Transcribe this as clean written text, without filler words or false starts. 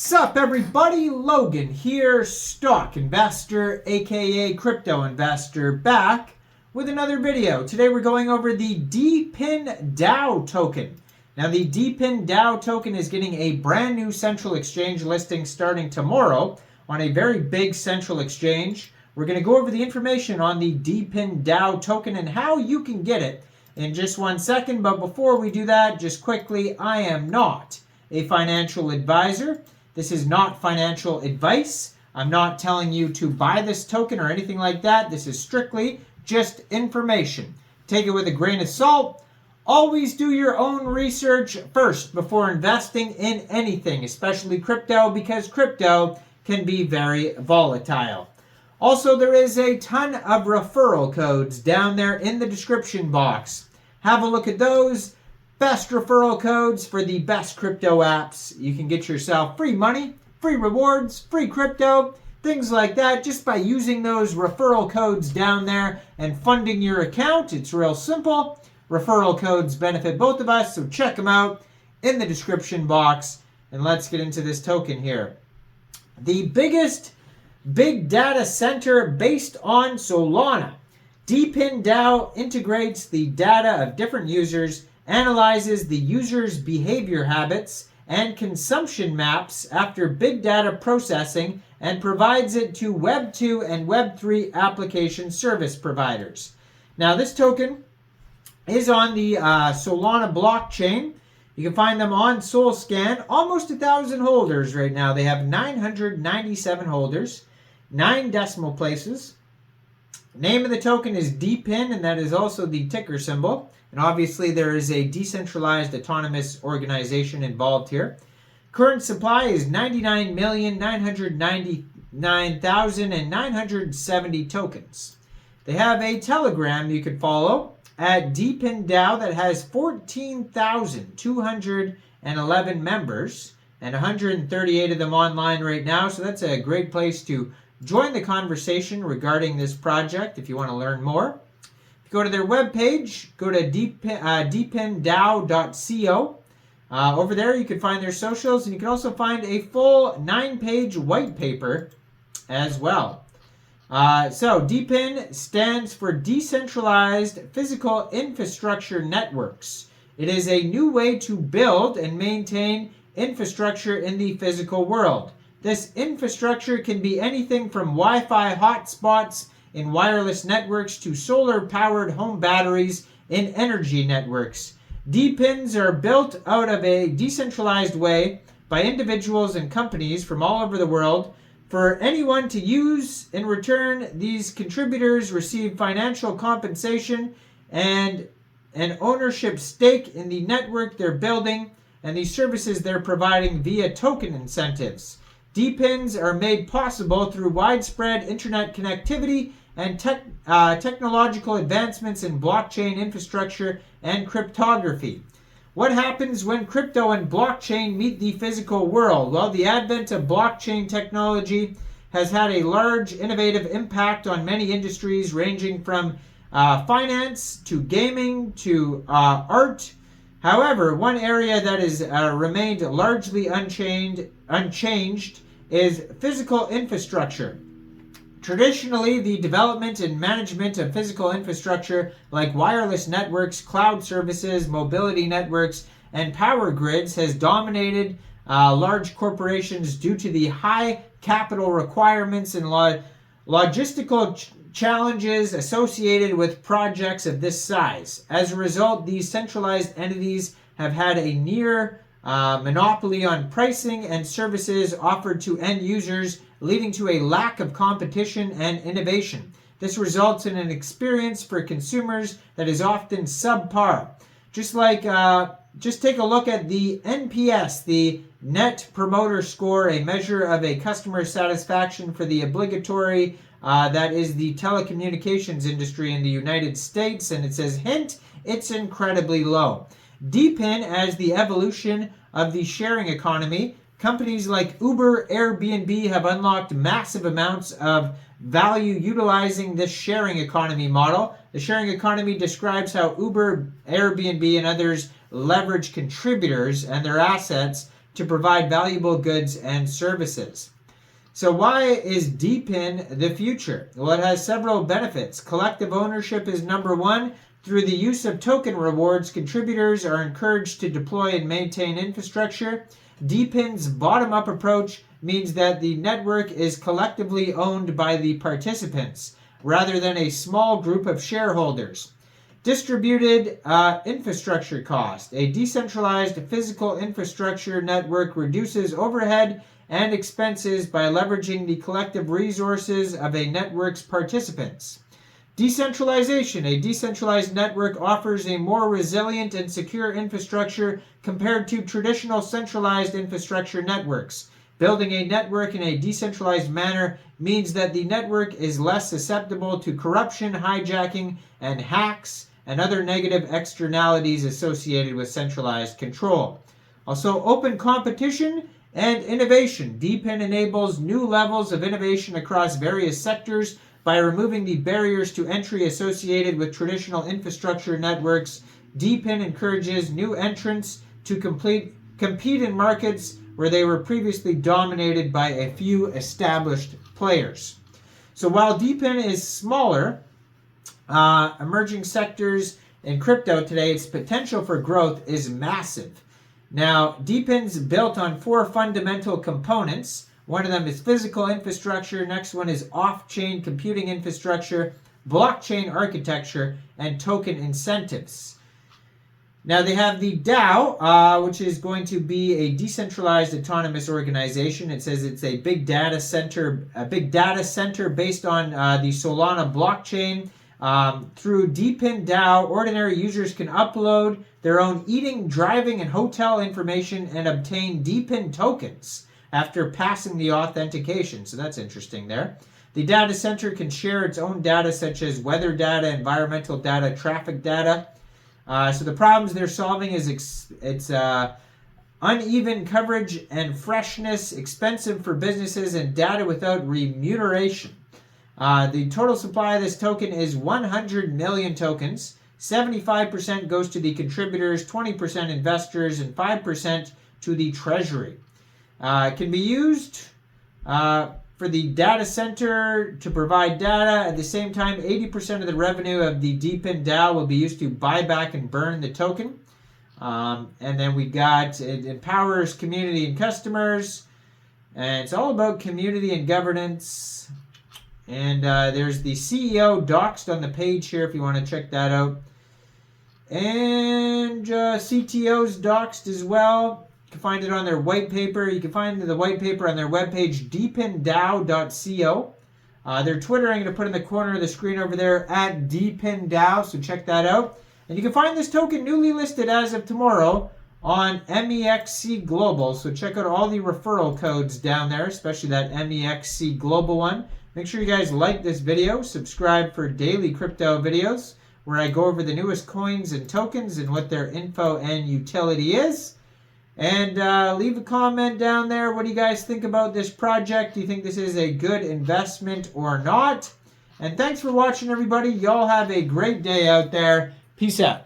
Sup everybody, Logan here, stock investor aka crypto investor, back with another video. Today we're going over the DePIN DAO token. Now the DePIN DAO token is getting a brand new central exchange listing starting tomorrow on a very big central exchange. We're going to go over the information on the DePIN DAO token and how you can get it in just 1 second. But before we do that, just quickly, I am not a financial advisor. This is not financial advice. I'm not telling you to buy this token or anything like that. This is strictly just information. Take it with a grain of salt. Always do your own research first before investing in anything, especially crypto, because crypto can be very volatile. Also, there is a ton of referral codes down there in the description box. Have a look at those. Best referral codes for the best crypto apps. You can get yourself free money, free rewards, free crypto, things like that just by using those referral codes down there and funding your account. It's real simple. Referral codes benefit both of us, so check them out in the description box. And let's get into this token here. The biggest big data center based on Solana. DePIN DAO integrates the data of different users, analyzes the user's behavior habits and consumption maps after big data processing, and provides it to Web 2 and Web 3 application service providers. Now this token is on the Solana blockchain. You can find them on SolScan. Almost 1,000 holders right now. They have 997 holders, 9 decimal places. Name of the token is DePIN, and that is also the ticker symbol. And obviously there is a decentralized autonomous organization involved here. Current supply is 99,999,970 tokens. They have a Telegram you could follow at DePIN DAO that has 14,211 members and 138 of them online right now. So that's a great place to join the conversation regarding this project if you want to learn more. Go to their webpage, go to depindao.co. Over there you can find their socials, and you can also find a full 9-page white paper as well. So DePIN stands for Decentralized Physical Infrastructure Networks. It is a new way to build and maintain infrastructure in the physical world. This infrastructure can be anything from Wi-Fi hotspots in wireless networks to solar-powered home batteries in energy networks. DePINs are built out of a decentralized way by individuals and companies from all over the world for anyone to use. In return, these contributors receive financial compensation and an ownership stake in the network they're building and the services they're providing via token incentives. DePINs are made possible through widespread internet connectivity and technological advancements in blockchain infrastructure and cryptography. What happens when crypto and blockchain meet the physical world? Well, the advent of blockchain technology has had a large innovative impact on many industries ranging from finance to gaming to art. However, one area that has remained largely unchanged is physical infrastructure. Traditionally, the development and management of physical infrastructure like wireless networks, cloud services, mobility networks, and power grids has dominated large corporations due to the high capital requirements and logistical challenges associated with projects of this size. As a result, these centralized entities have had a near monopoly on pricing and services offered to end users, leading to a lack of competition and innovation. This results in an experience for consumers that is often subpar. Just take a look at the NPS, the Net Promoter Score, a measure of a customer satisfaction for the obligatory that is the telecommunications industry in the United States, and it says, hint, it's incredibly low. DePIN, as the evolution of the sharing economy, companies like Uber, Airbnb have unlocked massive amounts of value utilizing this sharing economy model. The sharing economy describes how Uber, Airbnb, and others leverage contributors and their assets to provide valuable goods and services. So why is DePIN the future? Well, it has several benefits. Collective ownership is number one. Through the use of token rewards, contributors are encouraged to deploy and maintain infrastructure. DePIN's bottom-up approach means that the network is collectively owned by the participants, rather than a small group of shareholders. Distributed infrastructure cost. A decentralized physical infrastructure network reduces overhead and expenses by leveraging the collective resources of a network's participants. Decentralization. A decentralized network offers a more resilient and secure infrastructure compared to traditional centralized infrastructure networks. Building a network in a decentralized manner means that the network is less susceptible to corruption, hijacking, and hacks, and other negative externalities associated with centralized control. Also, open competition and innovation. DePIN enables new levels of innovation across various sectors by removing the barriers to entry associated with traditional infrastructure networks. DePIN encourages new entrants to compete in markets where they were previously dominated by a few established players. So while DePIN is smaller, emerging sectors in crypto today, its potential for growth is massive. Now, DePIN's built on 4 fundamental components. One of them is physical infrastructure. Next one is off-chain computing infrastructure, blockchain architecture, and token incentives. Now they have the DAO, which is going to be a decentralized autonomous organization. It says it's a big data center based on the Solana blockchain. Through DePIN DAO, ordinary users can upload their own eating, driving, and hotel information and obtain DePIN tokens after passing the authentication. So that's interesting there. The data center can share its own data such as weather data, environmental data, traffic data. So the problems they're solving is it's uneven coverage and freshness, expensive for businesses, and data without remuneration. The total supply of this token is 100 million tokens. 75% goes to the contributors, 20% investors, and 5% to the treasury. It can be used for the data center to provide data. At the same time, 80% of the revenue of the DePIN DAO will be used to buy back and burn the token. And then we got, it empowers community and customers. And it's all about community and governance. And there's the CEO doxed on the page here if you want to check that out. And CTO's doxed as well. You can find it on their white paper. You can find the white paper on their webpage, depindao.co. Their Twitter, I'm going to put in the corner of the screen over there, at depindao, so check that out. And you can find this token newly listed as of tomorrow on MEXC Global. So check out all the referral codes down there, especially that MEXC Global one. Make sure you guys like this video, subscribe for daily crypto videos, where I go over the newest coins and tokens and what their info and utility is. And leave a comment down there. What do you guys think about this project? Do you think this is a good investment or not? And thanks for watching, everybody. Y'all have a great day out there. Peace out.